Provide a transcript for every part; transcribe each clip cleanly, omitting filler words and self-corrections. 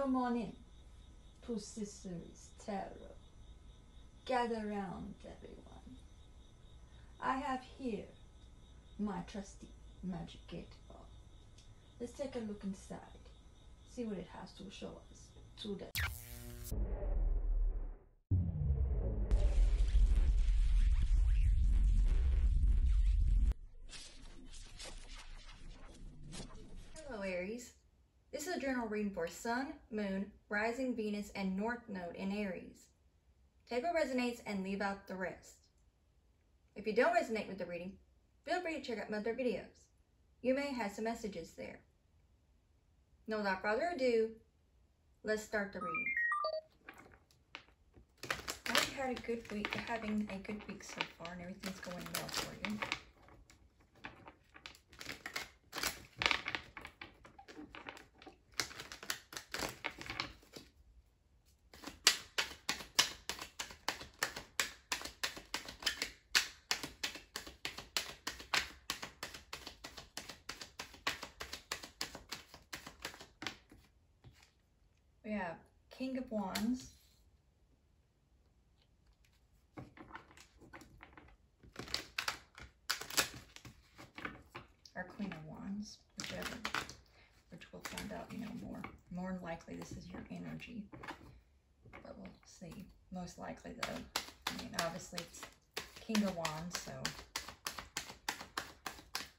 Come on in to Sister's Tarot. Gather round, everyone. I have here my trusty magic 8-ball. Let's take a look inside, see what it has to show us today. Hello Aries. This is a general reading for Sun, Moon, Rising Venus, and North Node in Aries. Take what resonates and leave out the rest. If you don't resonate with the reading, feel free to check out my other videos. You may have some messages there. Now without further ado, let's start the reading. I hope you had a good week, having a good week so far, and everything's going well for you. We have King of Wands, or Queen of Wands, whichever, which we'll find out, more than likely this is your energy, but we'll see. Most likely though, obviously it's King of Wands, so,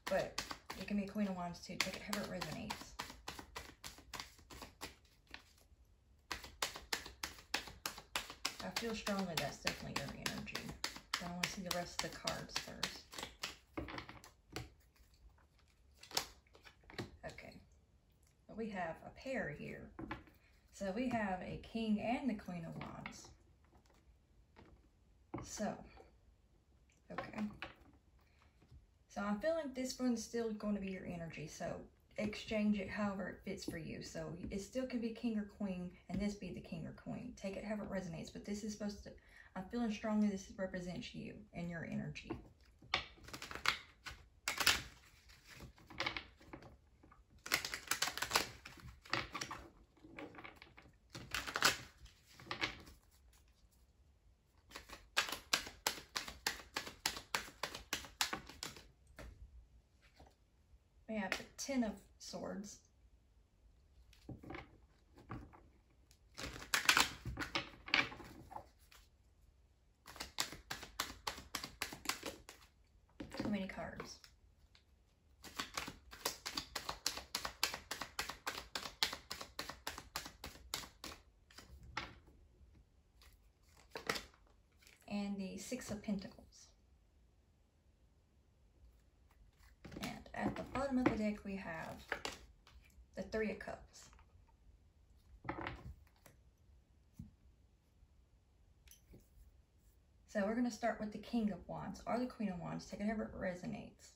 but it can be Queen of Wands too. Take it however it resonates. I feel strongly that's definitely your energy. So I want to see the rest of the cards first. Okay. Well, we have a pair here. So we have a King and the Queen of Wands. So, okay. So I'm feeling this one's still going to be your energy. So exchange it however it fits for you. So it still can be King or Queen, and this be the King or Queen. Take it however it resonates, but this is supposed to, I'm feeling strongly this represents you and your energy. We have the Ten of Swords. Too many cards. And the Six of Pentacles. At the bottom of the deck, we have the Three of Cups. So we're going to start with the King of Wands or the Queen of Wands. Take it however it resonates.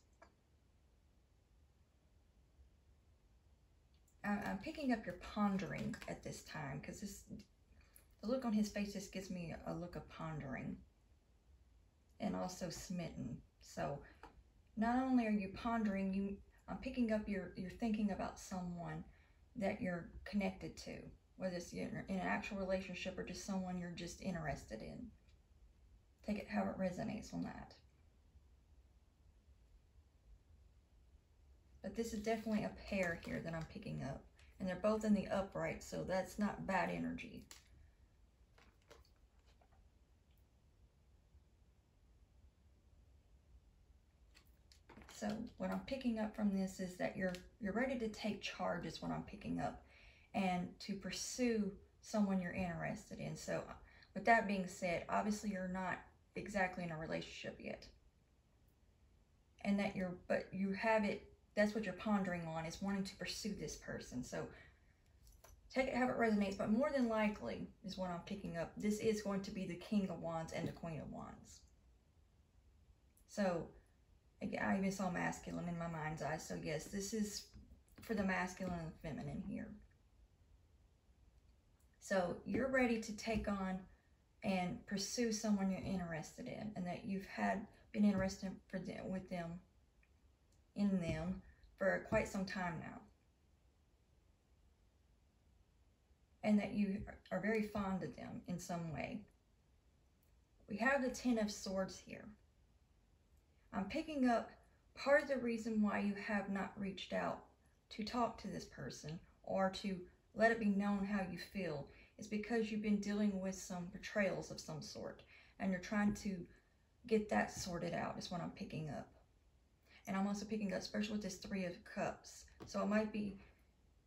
I'm picking up your pondering at this time because the look on his face just gives me a look of pondering and also smitten. So not only are you pondering, I'm picking up you're thinking about someone that you're connected to, whether it's in an actual relationship or just someone you're just interested in. Take it however it resonates on that. But this is definitely a pair here that I'm picking up. And they're both in the upright, so that's not bad energy. So what I'm picking up from this is that you're ready to take charge is what I'm picking up, and to pursue someone you're interested in. So with that being said, obviously you're not exactly in a relationship yet. And that but you have it, that's what you're pondering on, is wanting to pursue this person. So take it however it resonates, but more than likely is what I'm picking up. This is going to be the King of Wands and the Queen of Wands. So I even saw masculine in my mind's eye. So yes, this is for the masculine and the feminine here. So you're ready to take on and pursue someone you're interested in, and that you've been interested in them for quite some time now. and that you are very fond of them in some way. We have the Ten of Swords here. I'm picking up part of the reason why you have not reached out to talk to this person or to let it be known how you feel is because you've been dealing with some betrayals of some sort, and you're trying to get that sorted out is what I'm picking up. And I'm also picking up, especially with this Three of Cups. So it might be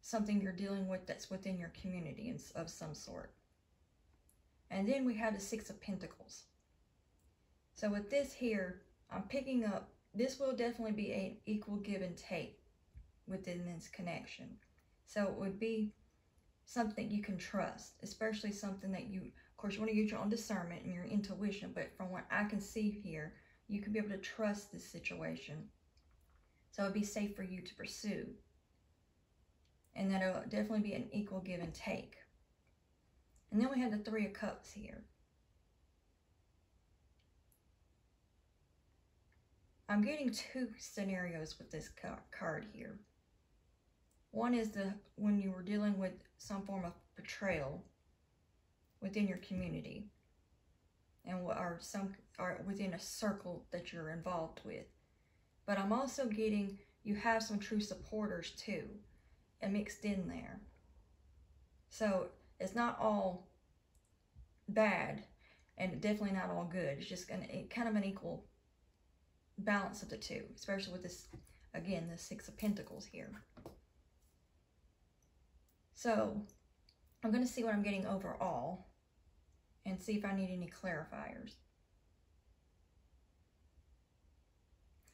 something you're dealing with that's within your community of some sort. And then we have the Six of Pentacles. So with this here, I'm picking up, this will definitely be an equal give and take within this connection. So it would be something you can trust, especially something that you, of course, you want to use your own discernment and your intuition, but from what I can see here, you can be able to trust this situation. So it'd be safe for you to pursue. And that it'll definitely be an equal give and take. And then we have the Three of Cups here. I'm getting two scenarios with this card here. One is when you were dealing with some form of betrayal within your community, and or within a circle that you're involved with. But I'm also getting you have some true supporters too, and mixed in there. So it's not all bad, and definitely not all good. It's just kind of an equal balance of the two, especially with this, again, the Six of Pentacles here. So I'm going to see what I'm getting overall and see if I need any clarifiers.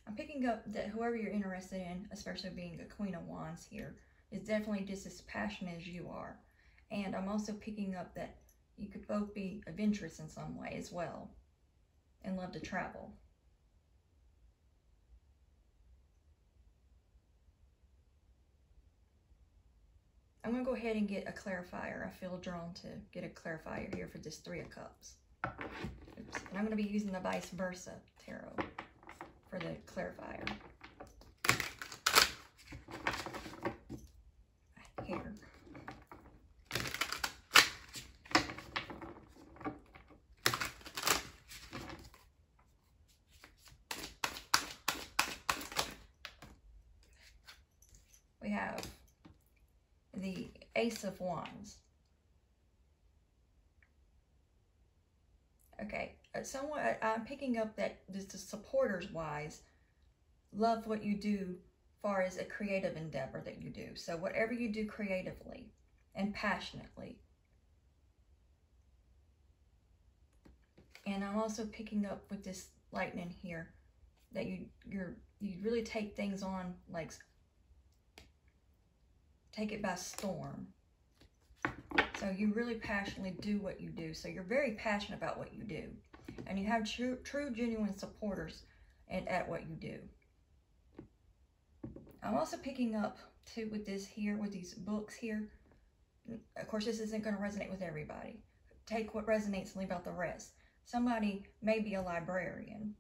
I'm picking up that whoever you're interested in, especially being a Queen of Wands here, is definitely just as passionate as you are. And I'm also picking up that you could both be adventurous in some way as well and love to travel. I'm going to go ahead and get a clarifier. I feel drawn to get a clarifier here for this Three of Cups. Oops. And I'm going to be using the vice versa tarot for the clarifier. Here. We have the Ace of Wands. Okay, somewhat I'm picking up that the supporters wise love what you do far as a creative endeavor that you do. So whatever you do creatively and passionately. And I'm also picking up with this lightning here that you really take things on, like take it by storm. So you really passionately do what you do. So you're very passionate about what you do. And you have true genuine supporters at what you do. I'm also picking up too with this here, with these books here. Of course, this isn't going to resonate with everybody. Take what resonates and leave out the rest. Somebody may be a librarian.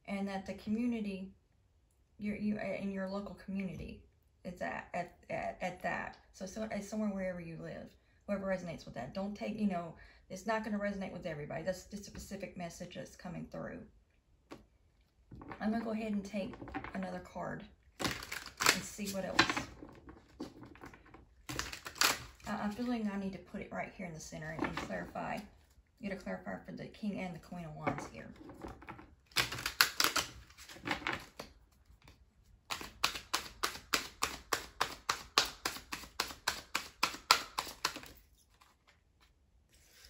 And that the community, you in your local community, it's at that. So it's somewhere wherever you live. Whoever resonates with that. Don't take, it's not going to resonate with everybody. That's just a specific message that's coming through. I'm going to go ahead and take another card and see what else. I'm feeling I need to put it right here in the center and clarify. Get a clarifier for the King and the Queen of Wands here.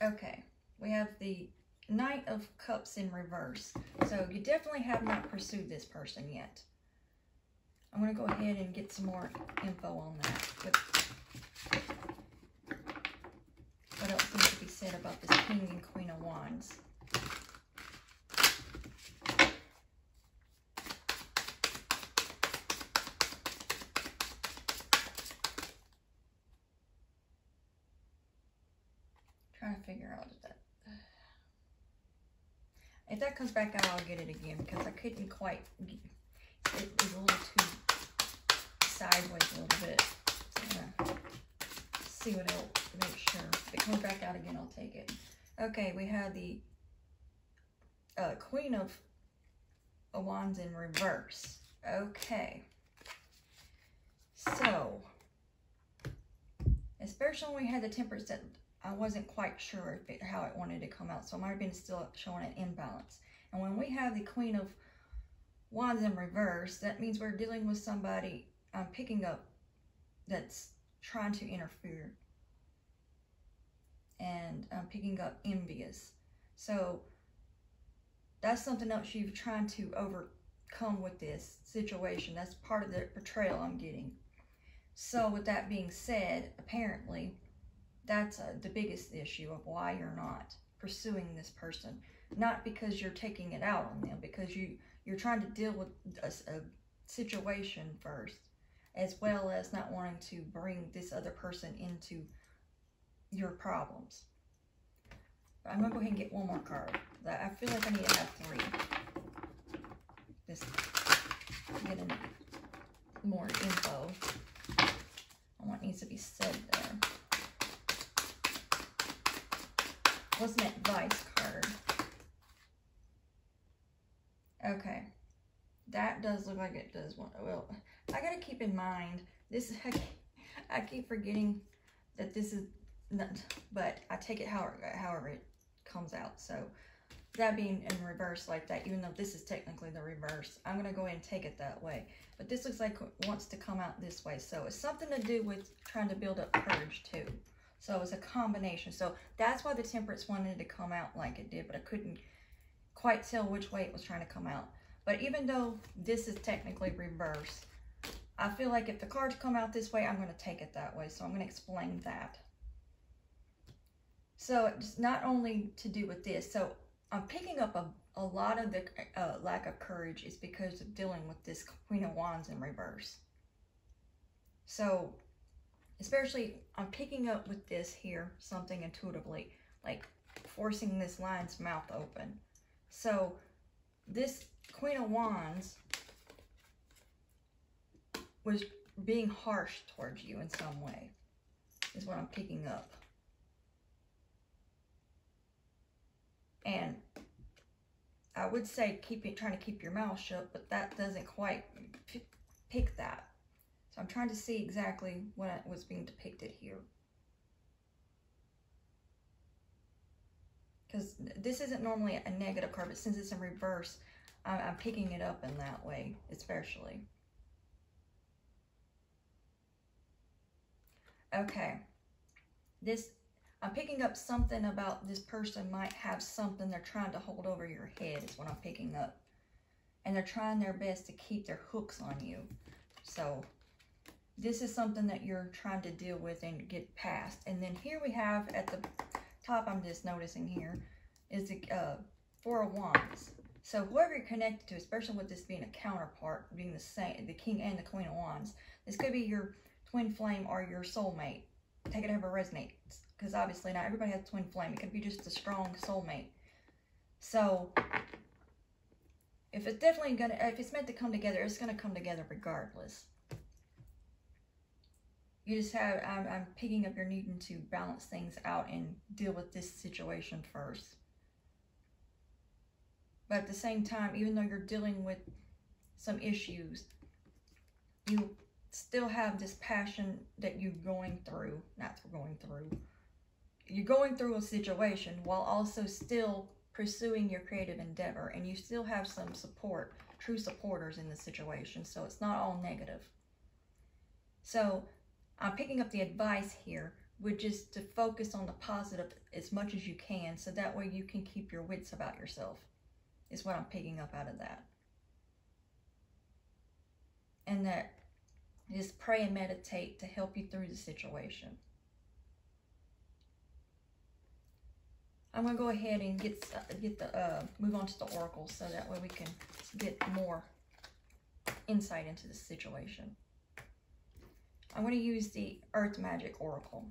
Okay, we have the Knight of Cups in reverse. So you definitely have not pursued this person yet. I'm going to go ahead and get some more info on that. What else needs to be said about this King and Queen of Wands? Trying to figure out that. If that comes back out, I'll get it again because I couldn't quite. It was a little too sideways a little bit. So I'm gonna see what it'll make sure. If it comes back out again, I'll take it. Okay, we have the Queen of Wands in reverse. Okay. So, especially when we had the Temperance, that I wasn't quite sure if how it wanted to come out. So it might have been still showing an imbalance. And when we have the Queen of Wands in reverse, that means we're dealing with somebody I'm picking up that's trying to interfere. And I'm picking up envious. So that's something else you're trying to overcome with this situation. That's part of the portrayal I'm getting. So with that being said, apparently that's the biggest issue of why you're not pursuing this person. Not because you're taking it out on them, because you're trying to deal with a situation first, as well as not wanting to bring this other person into your problems. But I'm going to go ahead and get one more card. I feel like I need to have 3. Just get more info on what needs to be said there. What's an advice card? Okay. That does look like it does want. Well, I got to keep in mind, this. I keep forgetting that this is not, but I take it however it comes out. So that being in reverse like that, even though this is technically the reverse, I'm going to go ahead and take it that way. But this looks like it wants to come out this way. So it's something to do with trying to build up courage too. So it's a combination. So that's why the Temperance wanted to come out like it did, but I couldn't quite tell which way it was trying to come out. But even though this is technically reverse, I feel like if the cards come out this way, I'm going to take it that way. So I'm going to explain that. So it's not only to do with this. So I'm picking up a lot of the lack of courage is because of dealing with this Queen of Wands in reverse. So especially I'm picking up with this here something intuitively, like forcing this lion's mouth open. So this Queen of Wands was being harsh towards you in some way, is what I'm picking up. And I would say trying to keep your mouth shut, but that doesn't quite pick that. So I'm trying to see exactly what was being depicted here. Because this isn't normally a negative card, but since it's in reverse, I'm picking it up in that way, especially. Okay. I'm picking up something about this person might have something they're trying to hold over your head is what I'm picking up. And they're trying their best to keep their hooks on you. So this is something that you're trying to deal with and get past. And then here we have at the top, I'm just noticing here, is the 4 of Wands. So whoever you're connected to, especially with this being a counterpart, being the same, the King and the Queen of Wands, this could be your twin flame or your soulmate. Take it however it resonates, because obviously not everybody has a twin flame. It could be just a strong soulmate. So if it's definitely gonna, if it's meant to come together, it's gonna come together regardless. You just have, I'm picking up your needing to balance things out and deal with this situation first. But at the same time, even though you're dealing with some issues, you still have this passion that you're going through, you're going through a situation while also still pursuing your creative endeavor, and you still have some support, true supporters in the situation, so it's not all negative. So I'm picking up the advice here, which is to focus on the positive as much as you can, so that way you can keep your wits about yourself, is what I'm picking up out of that. And that just pray and meditate to help you through the situation. I'm going to go ahead and move on to the oracle, so that way we can get more insight into the situation. I'm going to use the Earth Magic Oracle.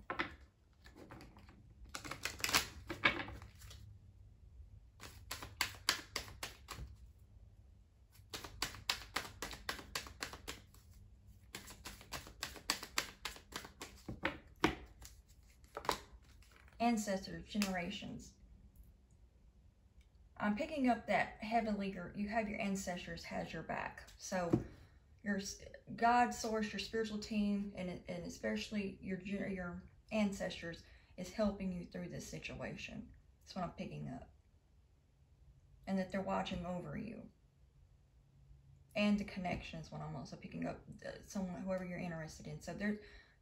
ancestors, generations. I'm picking up that heavily you have your ancestors has your back. So your God, source, your spiritual team, and especially your ancestors is helping you through this situation. That's what I'm picking up. And that they're watching over you. And the connections, when I'm also picking up someone, whoever you're interested in. So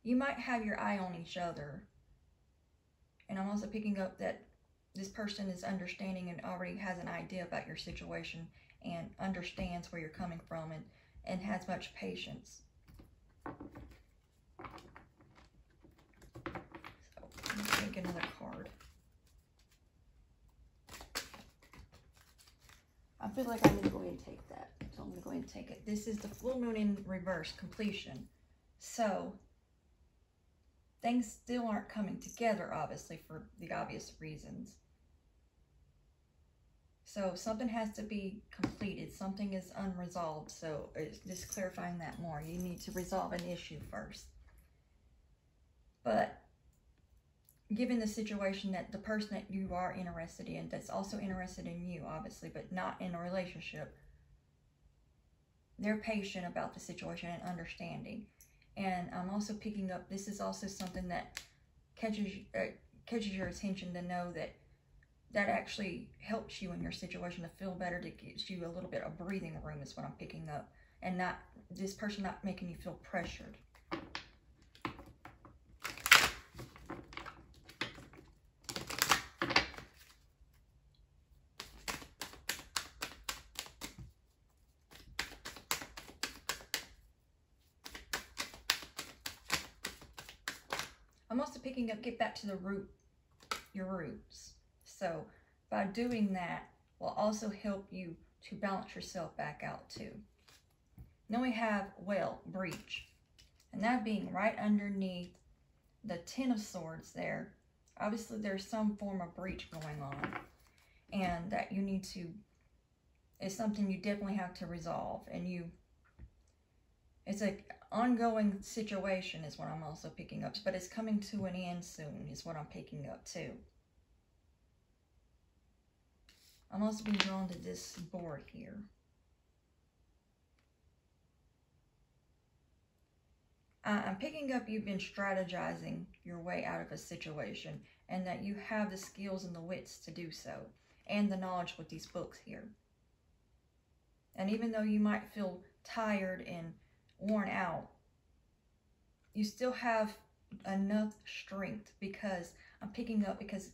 you might have your eye on each other. And I'm also picking up that this person is understanding and already has an idea about your situation and understands where you're coming from and has much patience. So let's take another card. I feel like I need to go ahead and take that. So I'm going to go ahead and take it. This is the full moon in reverse, completion. So things still aren't coming together, obviously, for the obvious reasons. So something has to be completed. Something is unresolved. So it's just clarifying that more. You need to resolve an issue first. But given the situation that the person that you are interested in, that's also interested in you, obviously, but not in a relationship, they're patient about the situation and understanding. And I'm also picking up, this is also something that catches your attention, to know that actually helps you in your situation to feel better, to get you a little bit of breathing room is what I'm picking up. And not this person not making you feel pressured. I'm also picking up, get back to the root, your roots. So by doing that will also help you to balance yourself back out too. Then we have, well, breach. And that being right underneath the Ten of Swords there. Obviously there's some form of breach going on. And that you need to, it's something you definitely have to resolve. And it's an ongoing situation is what I'm also picking up. But it's coming to an end soon is what I'm picking up too. I'm also being drawn to this board here. I'm picking up you've been strategizing your way out of a situation, and that you have the skills and the wits to do so, and the knowledge with these books here. And even though you might feel tired and worn out, you still have enough strength, because I'm picking up, because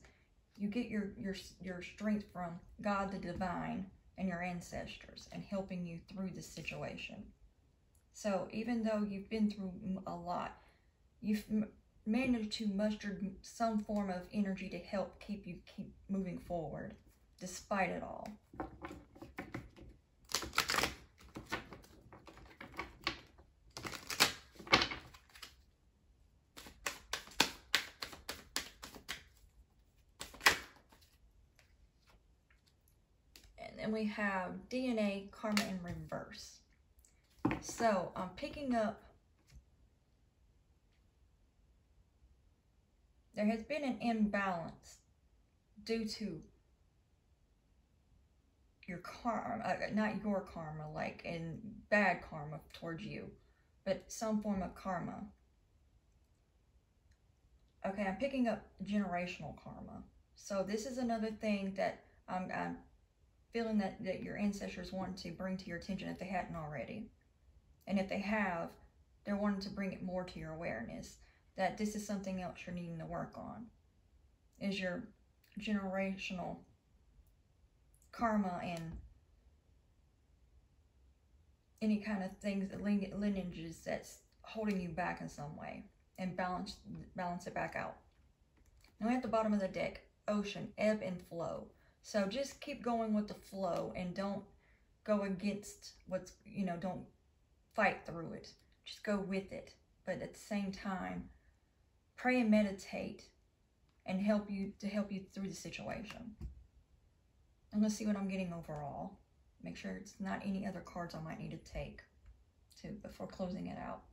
you get your strength from God, the divine, and your ancestors, and helping you through this situation. So even though you've been through a lot, you've managed to muster some form of energy to help keep moving forward, despite it all. And then we have DNA, karma, in reverse. So I'm picking up, there has been an imbalance due to your karma, not your karma, like in bad karma towards you, but some form of karma. Okay, I'm picking up generational karma. So this is another thing that I'm feeling that your ancestors want to bring to your attention if they hadn't already. And if they have, they're wanting to bring it more to your awareness, that this is something else you're needing to work on, is your generational karma and any kind of things, lineages that's holding you back in some way, and balance it back out. Now at the bottom of the deck, ocean, ebb and flow. So just keep going with the flow and don't go against what's, don't fight through it. Just go with it. But at the same time, pray and meditate and help you through the situation. And let's see what I'm getting overall. Make sure it's not any other cards I might need to take before closing it out.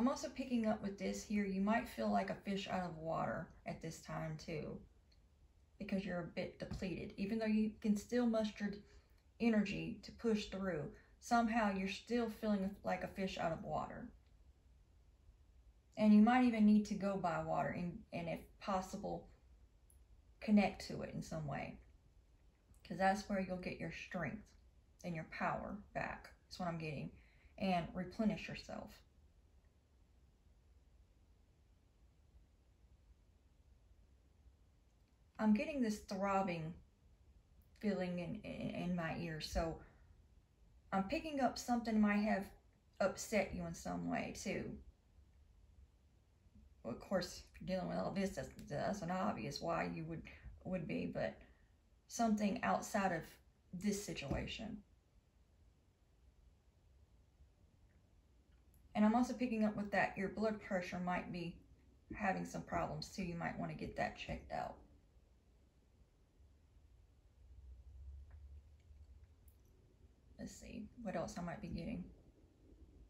I'm also picking up with this here, you might feel like a fish out of water at this time too, because you're a bit depleted. Even though you can still muster energy to push through, somehow you're still feeling like a fish out of water. And you might even need to go by water and if possible, connect to it in some way. Because that's where you'll get your strength and your power back. That's what I'm getting. And replenish yourself. I'm getting this throbbing feeling in my ears. So I'm picking up something might have upset you in some way too. Well, of course, if you're dealing with all this, that's an obvious why you would be, but something outside of this situation. And I'm also picking up with that your blood pressure might be having some problems too. You might want to get that checked out. Let's see what else I might be getting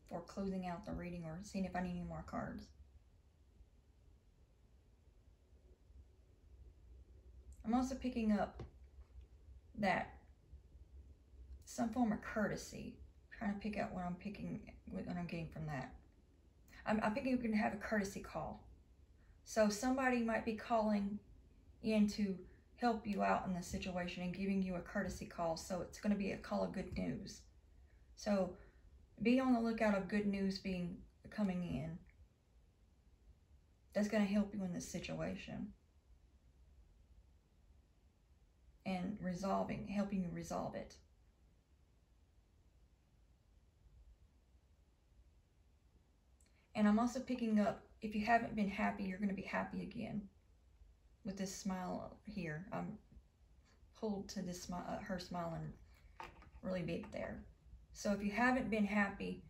for closing out the reading or seeing if I need any more cards. I'm also picking up that some form of courtesy. I'm trying to pick out what I'm getting from that. I'm thinking you're going to have a courtesy call. So somebody might be calling in to help you out in the situation and giving you a courtesy call. So it's going to be a call of good news. So be on the lookout of good news coming in. That's going to help you in this situation. And helping you resolve it. And I'm also picking up, if you haven't been happy, you're going to be happy again. With this smile here, I'm pulled to this smile, her smiling really big there. So if you haven't been happy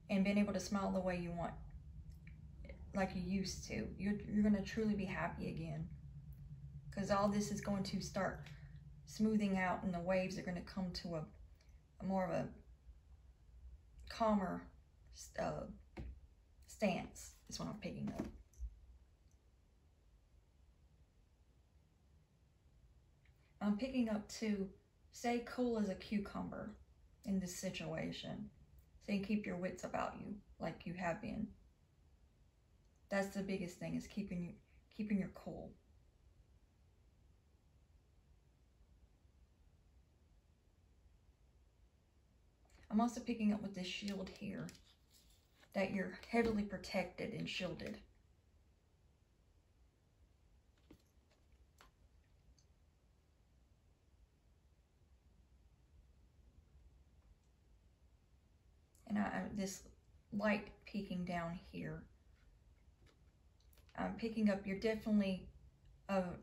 and been able to smile the way you want, like you used to, you're going to truly be happy again. Because all this is going to start smoothing out, and the waves are going to come to a more of a calmer stance is what I'm picking up. I'm picking up to stay cool as a cucumber in this situation. So you keep your wits about you like you have been. That's the biggest thing, is keeping your cool. I'm also picking up with this shield here, that you're heavily protected and shielded. And this light peeking down here, I'm picking up you're definitely have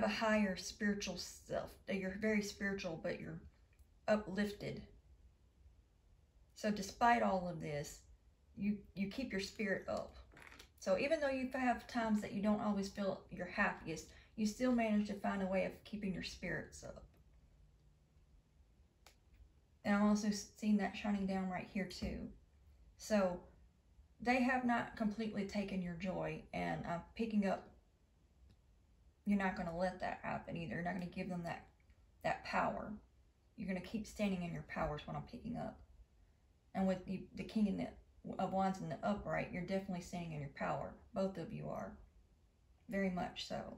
a higher spiritual self, that you're very spiritual, but you're uplifted. So despite all of this, you keep your spirit up. So even though you have times that you don't always feel your happiest, you still manage to find a way of keeping your spirits up. And I'm also seeing that shining down right here too. So they have not completely taken your joy, and I'm picking up you're not going to let that happen either. You're not going to give them that power. You're going to keep standing in your power is what I'm picking up. And with the King of Wands in the upright, you're definitely standing in your power. Both of you are. Very much so.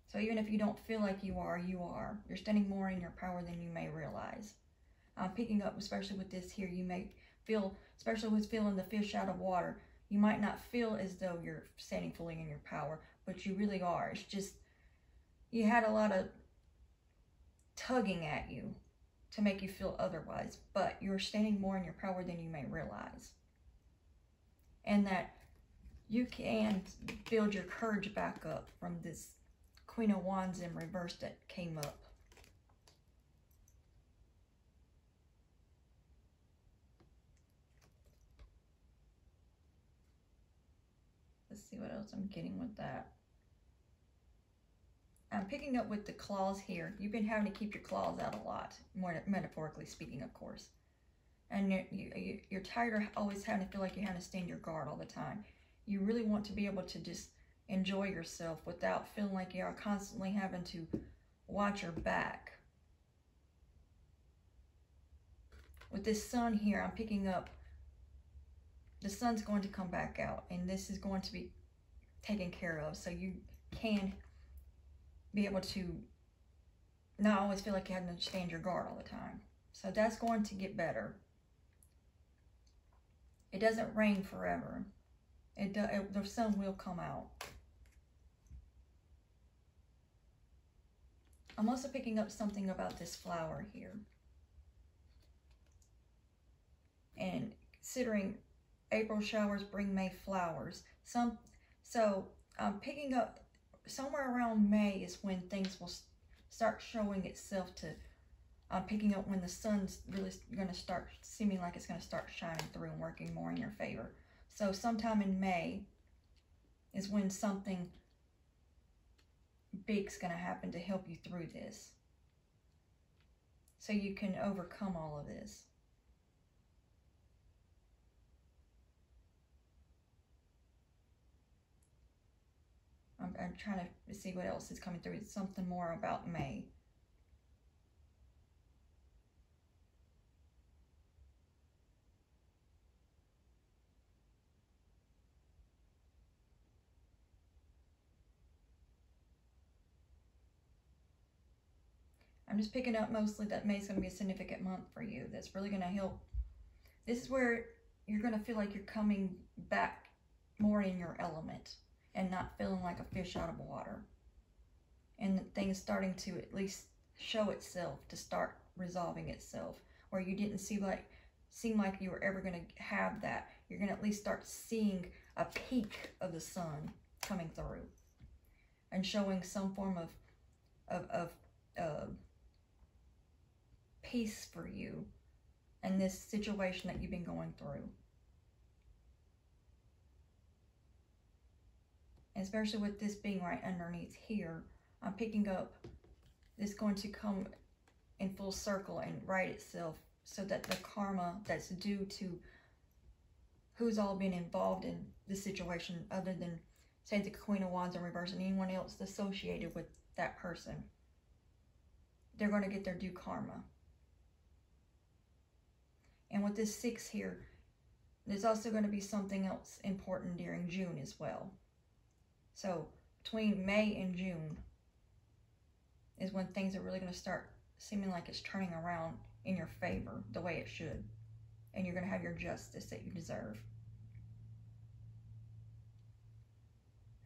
So even if you don't feel like you are, you are. You're standing more in your power than you may realize. I'm picking up, especially with this here, you may feel, especially with feeling the fish out of water, you might not feel as though you're standing fully in your power, but you really are. It's just, you had a lot of tugging at you to make you feel otherwise, but you're standing more in your power than you may realize. And that you can build your courage back up from this Queen of Wands in reverse that came up. Let's see what else I'm getting with that. I'm picking up with the claws here. You've been having to keep your claws out a lot, more metaphorically speaking, of course. And you're tired of always having to feel like you're having to stand your guard all the time. You really want to be able to just enjoy yourself without feeling like you are constantly having to watch your back. With this sun here, I'm picking up, the sun's going to come back out, and this is going to be taken care of, so you can be able to not always feel like you have to stand your guard all the time. So that's going to get better. It doesn't rain forever. The sun will come out. I'm also picking up something about this flower here. And considering April showers bring May flowers. So I'm picking up somewhere around May is when things will start showing itself to, I'm picking up when the sun's really going to start seeming like it's going to start shining through and working more in your favor. So sometime in May is when something big's going to happen to help you through this, so you can overcome all of this. I'm trying to see what else is coming through. It's something more about May. I'm just picking up mostly that May is going to be a significant month for you. That's really going to help. This is where you're going to feel like you're coming back more in your element and not feeling like a fish out of water. And things starting to at least show itself, to start resolving itself. Where you didn't seem like you were ever going to have that. You're going to at least start seeing a peak of the sun coming through and showing some form of peace for you and this situation that you've been going through. And especially with this being right underneath here, I'm picking up this going to come in full circle and right itself, so that the karma that's due to who's all been involved in this situation, other than, say, the Queen of Wands in reverse and anyone else associated with that person, they're going to get their due karma. And with this 6 here, there's also going to be something else important during June as well. So between May and June is when things are really going to start seeming like it's turning around in your favor the way it should. And you're going to have your justice that you deserve.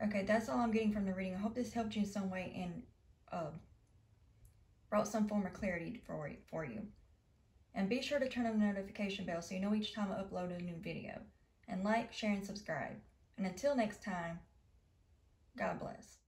Okay, that's all I'm getting from the reading. I hope this helped you in some way and brought some form of clarity for you. And be sure to turn on the notification bell so you know each time I upload a new video. And like, share, and subscribe. And until next time, God bless.